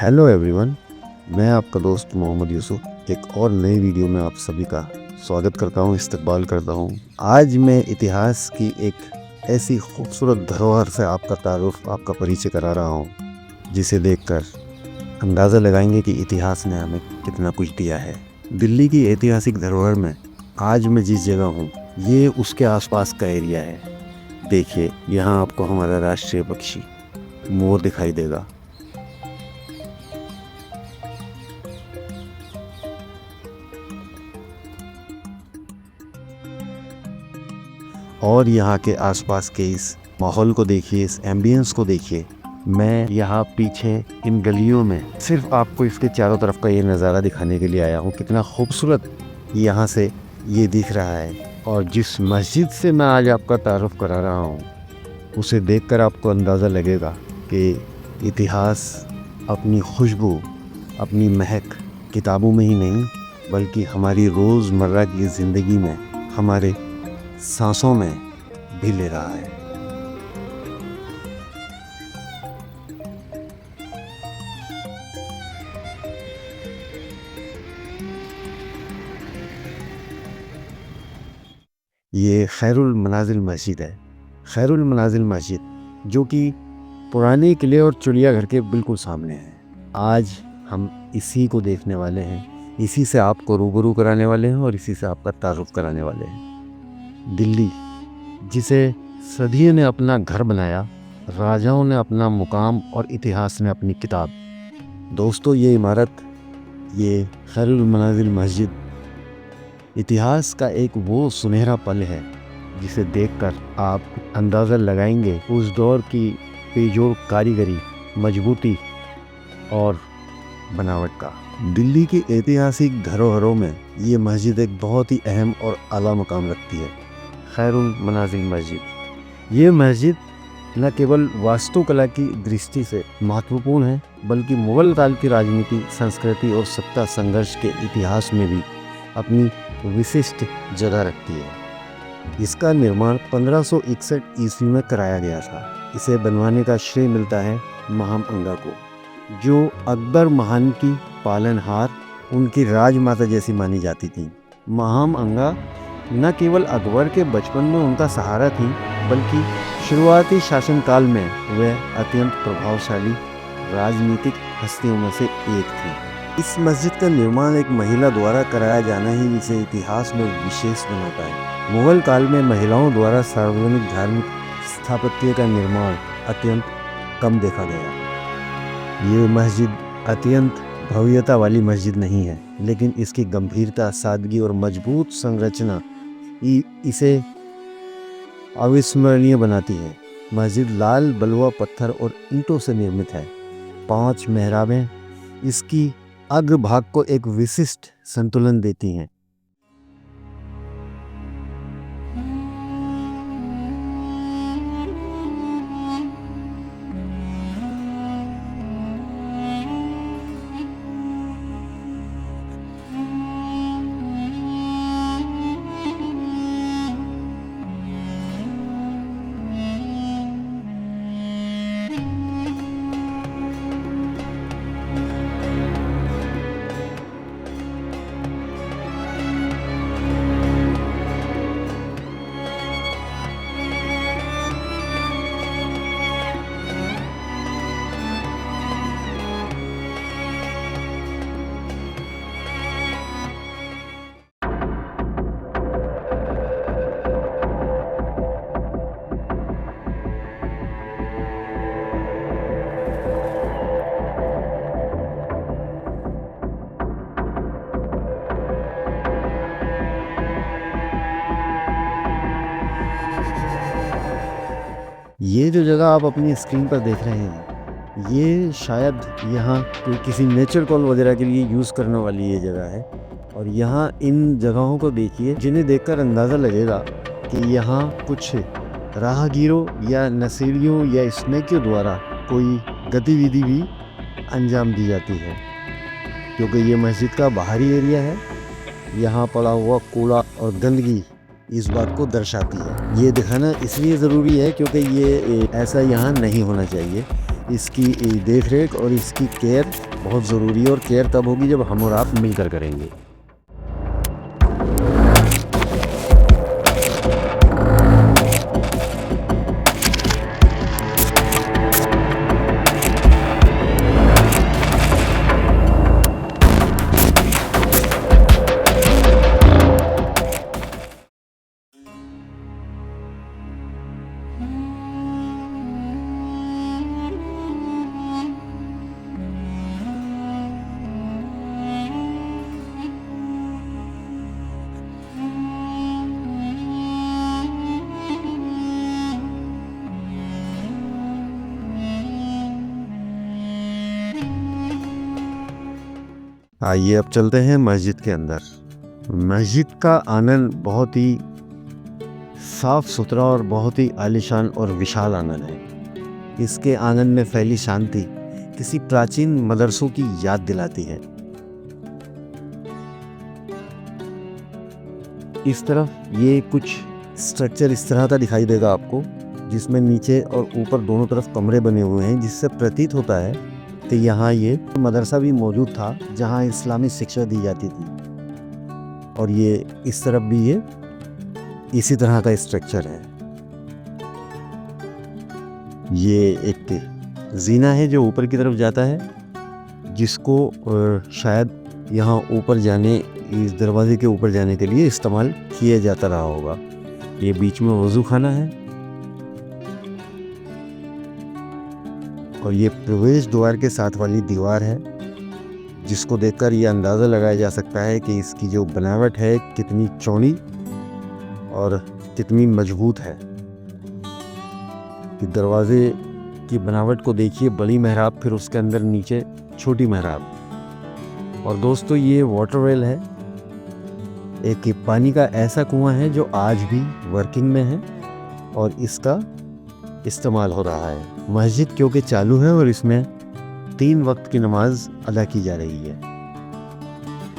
Hello everyone, मैं आपका दोस्त मोहम्मद यूसुफ एक और नई वीडियो में आप सभी का स्वागत करता हूं, इस्तकबाल करता हूं। आज मैं इतिहास की एक ऐसी खूबसूरत धरोहर से आपका तारुफ, आपका परिचय करा रहा हूं, जिसे देखकर अंदाज़ा लगाएंगे कि इतिहास ने हमें कितना कुछ दिया है। दिल्ली की ऐतिहासिक धरोहर में आज मैं जिस जगह हूँ, ये उसके आसपास का एरिया है। देखिए, यहाँ आपको हमारा राष्ट्रीय पक्षी मोर दिखाई देगा। और यहाँ के आसपास के इस माहौल को देखिए, इस एम्बियंस को देखिए। मैं यहाँ पीछे इन गलियों में सिर्फ आपको इसके चारों तरफ का ये नज़ारा दिखाने के लिए आया हूँ, कितना खूबसूरत यहाँ से ये दिख रहा है। और जिस मस्जिद से मैं आज आपका तारुफ करा रहा हूँ, उसे देखकर आपको अंदाज़ा लगेगा कि इतिहास अपनी खुशबू, अपनी महक किताबों में ही नहीं, बल्कि हमारी रोज़मर्रा की ज़िंदगी में, हमारे सांसों में भी ले रहा है। ये खैरुल मनाजिल मस्जिद है। खैरुल मनाजिल मस्जिद जो कि पुराने किले और चिड़ियाघर के बिल्कुल सामने है। आज हम इसी को देखने वाले हैं, इसी से आपको रूबरू कराने वाले हैं और इसी से आपका तारुफ कराने वाले हैं। दिल्ली, जिसे सदियों ने अपना घर बनाया, राजाओं ने अपना मुकाम और इतिहास ने अपनी किताब। दोस्तों, ये इमारत, ये खैरुल मनाजिल मस्जिद इतिहास का एक वो सुनहरा पल है जिसे देखकर आप अंदाज़ा लगाएंगे उस दौर की बेजोड़ कारीगरी, मजबूती और बनावट का। दिल्ली की ऐतिहासिक धरोहरों में ये मस्जिद एक बहुत ही अहम और आला मकाम रखती है। खैरुल मनाजिल मस्जिद, ये मस्जिद न केवल वास्तुकला की दृष्टि से महत्वपूर्ण है, बल्कि मुगल काल की राजनीति, संस्कृति और सत्ता संघर्ष के इतिहास में भी अपनी विशिष्ट जगह रखती है। इसका निर्माण 1561 ईस्वी में कराया गया था। इसे बनवाने का श्रेय मिलता है महाम अंगा को, जो अकबर महान की पालनहार, उनकी राजमाता जैसी मानी जाती थी। महाम अंगा न केवल अकबर के बचपन में उनका सहारा थी, बल्कि शुरुआती शासनकाल में वह अत्यंत प्रभावशाली राजनीतिक हस्तियों में से एक थी। इस मस्जिद का निर्माण एक महिला द्वारा कराया जाना ही इसे इतिहास में विशेष बनाता है। मुगल काल में महिलाओं द्वारा सार्वजनिक धार्मिक स्थापत्य का निर्माण अत्यंत कम देखा गया। ये मस्जिद अत्यंत भव्यता वाली मस्जिद नहीं है, लेकिन इसकी गंभीरता, सादगी और मजबूत संरचना इसे अविस्मरणीय बनाती है। मस्जिद लाल बलुआ पत्थर और ईंटों से निर्मित है। 5 मेहराबें इसकी अग्रभाग को एक विशिष्ट संतुलन देती हैं। ये जो जगह आप अपनी स्क्रीन पर देख रहे हैं, ये शायद यहाँ किसी नेचर कॉल वगैरह के लिए यूज़ करने वाली ये जगह है। और यहाँ इन जगहों को देखिए, जिन्हें देखकर अंदाज़ा लगेगा कि यहाँ कुछ राहगीरों या नशीलियों या स्नेकियों द्वारा कोई गतिविधि भी अंजाम दी जाती है, क्योंकि ये मस्जिद का बाहरी एरिया है। यहाँ पड़ा हुआ कूड़ा और गंदगी इस बात को दर्शाती है। ये दिखाना इसलिए ज़रूरी है क्योंकि ये ऐसा यहाँ नहीं होना चाहिए। इसकी देख रेख और इसकी केयर बहुत ज़रूरी है, और केयर तब होगी जब हम और आप मिलकर करेंगे। आइए अब चलते हैं मस्जिद के अंदर। मस्जिद का आंगन बहुत ही साफ सुथरा और बहुत ही आलीशान और विशाल आंगन है। इसके आंगन में फैली शांति किसी प्राचीन मदरसों की याद दिलाती है। इस तरफ ये कुछ स्ट्रक्चर इस तरह का दिखाई देगा आपको, जिसमें नीचे और ऊपर दोनों तरफ कमरे बने हुए हैं, जिससे प्रतीत होता है कि यहाँ ये मदरसा भी मौजूद था जहाँ इस्लामी शिक्षा दी जाती थी। और ये इस तरफ भी ये इसी तरह का स्ट्रक्चर है। ये एक जीना है जो ऊपर की तरफ जाता है, जिसको शायद यहाँ ऊपर जाने, इस दरवाजे के ऊपर जाने के लिए इस्तेमाल किया जाता रहा होगा। ये बीच में वज़ू खाना है और ये प्रवेश द्वार के साथ वाली दीवार है, जिसको देखकर ये अंदाज़ा लगाया जा सकता है कि इसकी जो बनावट है कितनी चौड़ी और कितनी मजबूत है। कि दरवाजे की बनावट को देखिए, बड़ी मेहराब, फिर उसके अंदर नीचे छोटी मेहराब। और दोस्तों ये वाटर वेल है, एक पानी का ऐसा कुआं है जो आज भी वर्किंग में है और इसका इस्तेमाल हो रहा है। मस्जिद क्योंकि चालू है और इसमें 3 वक्त की नमाज अदा की जा रही है।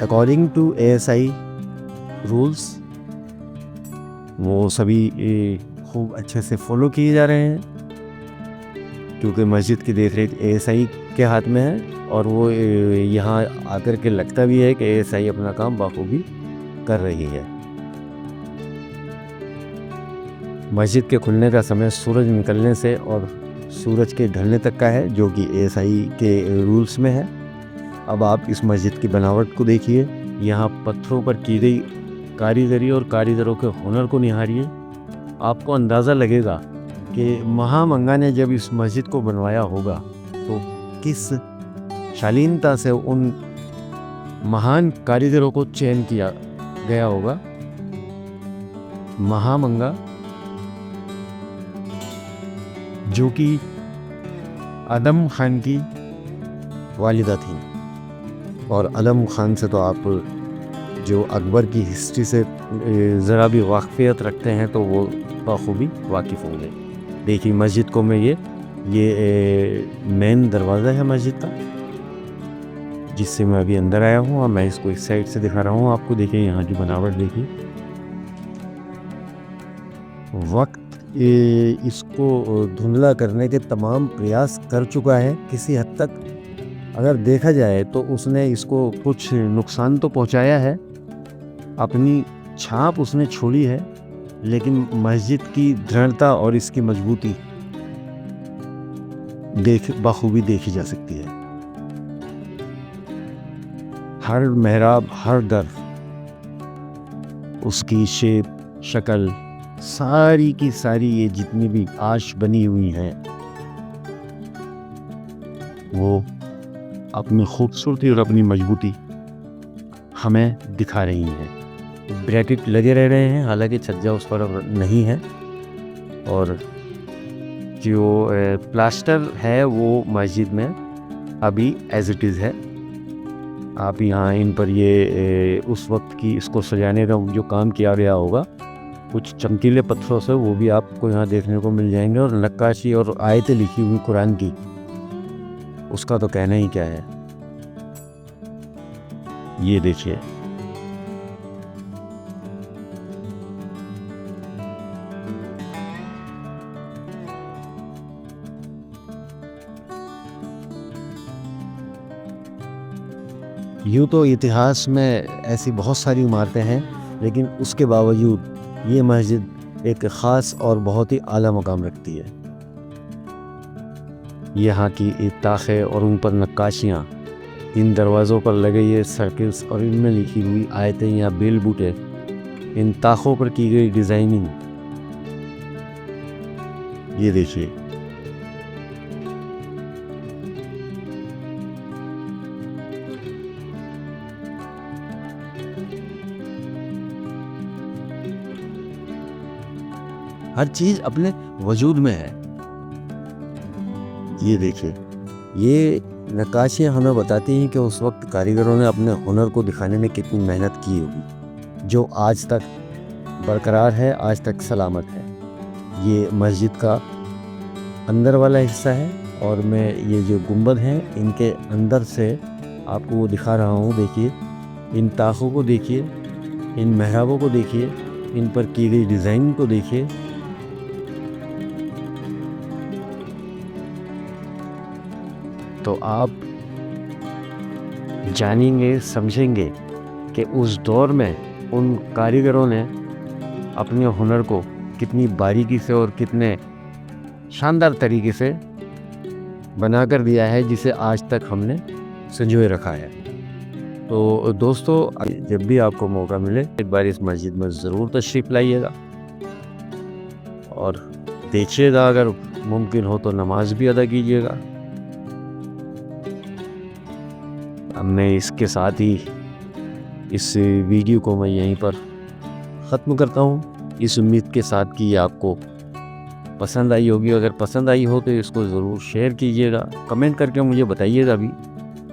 अकॉर्डिंग टू ASI रूल्स वो सभी खूब अच्छे से फॉलो किए जा रहे हैं, क्योंकि मस्जिद की देखरेख ASI के हाथ में है। और वो यहाँ आकर के लगता भी है कि ASI अपना काम बाखूबी कर रही है। मस्जिद के खुलने का समय सूरज निकलने से और सूरज के ढलने तक का है, जो कि ASI के रूल्स में है। अब आप इस मस्जिद की बनावट को देखिए, यहाँ पत्थरों पर की गई कारीगरी और कारीगरों के हुनर को निहारिए। आपको अंदाज़ा लगेगा कि महामंगा ने जब इस मस्जिद को बनवाया होगा तो किस शालीनता से उन महान कारीगरों को चयन किया गया होगा। महामंगा जो कि आदम खान की वालिदा थी, और आदम खान से तो आप जो अकबर की हिस्ट्री से ज़रा भी वाक़फ़ियत रखते हैं तो वो बखूबी वाकिफ़ होंगे। देखिए मस्जिद को मैं ये मेन दरवाज़ा है मस्जिद का, जिससे मैं अभी अंदर आया हूँ, और मैं इसको इस साइड से दिखा रहा हूँ आपको। देखिए यहाँ की बनावट देखिए। वक्त इसको धुंधला करने के तमाम प्रयास कर चुका है। किसी हद तक अगर देखा जाए तो उसने इसको कुछ नुकसान तो पहुंचाया है, अपनी छाप उसने छोड़ी है, लेकिन मस्जिद की दृढ़ता और इसकी मजबूती बखूबी देखी जा सकती है। हर मेहराब, हर दर, उसकी शेप, शक्ल, सारी की सारी ये जितनी भी आश बनी हुई हैं वो अपनी खूबसूरती और अपनी मजबूती हमें दिखा रही हैं। ब्रैकेट लगे रह रहे हैं, हालांकि छज्जा उस पर नहीं है, और जो प्लास्टर है वो मस्जिद में अभी एज इट इज़ है। आप यहाँ इन पर ये उस वक्त की इसको सजाने का जो काम किया गया होगा कुछ चमकीले पत्थरों से, वो भी आपको यहाँ देखने को मिल जाएंगे। और नक्काशी और आयतें लिखी हुई कुरान की, उसका तो कहना ही क्या है। ये देखिए, यूँ तो इतिहास में ऐसी बहुत सारी इमारतें हैं, लेकिन उसके बावजूद ये मस्जिद एक ख़ास और बहुत ही आला मकाम रखती है। यहाँ की ताखें और उन पर नक्काशियाँ, इन दरवाज़ों पर लगे ये सर्कल्स और इनमें लिखी हुई आयतें या बेल बूटे, इन ताखों पर की गई डिज़ाइनिंग, ये देखिए। हर चीज़ अपने वजूद में है। ये देखिए, ये नक्काशियाँ हमें बताती हैं कि उस वक्त कारीगरों ने अपने हुनर को दिखाने में कितनी मेहनत की होगी, जो आज तक बरकरार है, आज तक सलामत है। ये मस्जिद का अंदर वाला हिस्सा है और मैं ये जो गुंबद हैं इनके अंदर से आपको वो दिखा रहा हूँ। देखिए, इन ताखों को देखिए, इन मेहराबों को देखिए, इन पर की गई डिज़ाइन को देखिए। तो आप जानेंगे, समझेंगे कि उस दौर में उन कारीगरों ने अपने हुनर को कितनी बारीकी से और कितने शानदार तरीके से बना कर दिया है, जिसे आज तक हमने संजोए रखा है। तो दोस्तों, जब भी आपको मौका मिले एक बार इस मस्जिद में ज़रूर तशरीफ़ लाइएगा और देखिएगा, अगर मुमकिन हो तो नमाज भी अदा कीजिएगा। अब मैं इसके साथ ही इस वीडियो को मैं यहीं पर ख़त्म करता हूँ, इस उम्मीद के साथ कि आपको पसंद आई होगी। अगर पसंद आई हो तो इसको ज़रूर शेयर कीजिएगा, कमेंट करके मुझे बताइएगा भी।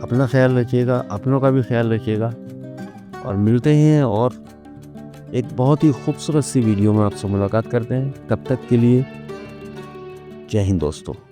अपना ख्याल रखिएगा, अपनों का भी ख्याल रखिएगा और मिलते हैं और एक बहुत ही खूबसूरत सी वीडियो में आपसे मुलाकात करते हैं। तब तक के लिए जय हिंद दोस्तों।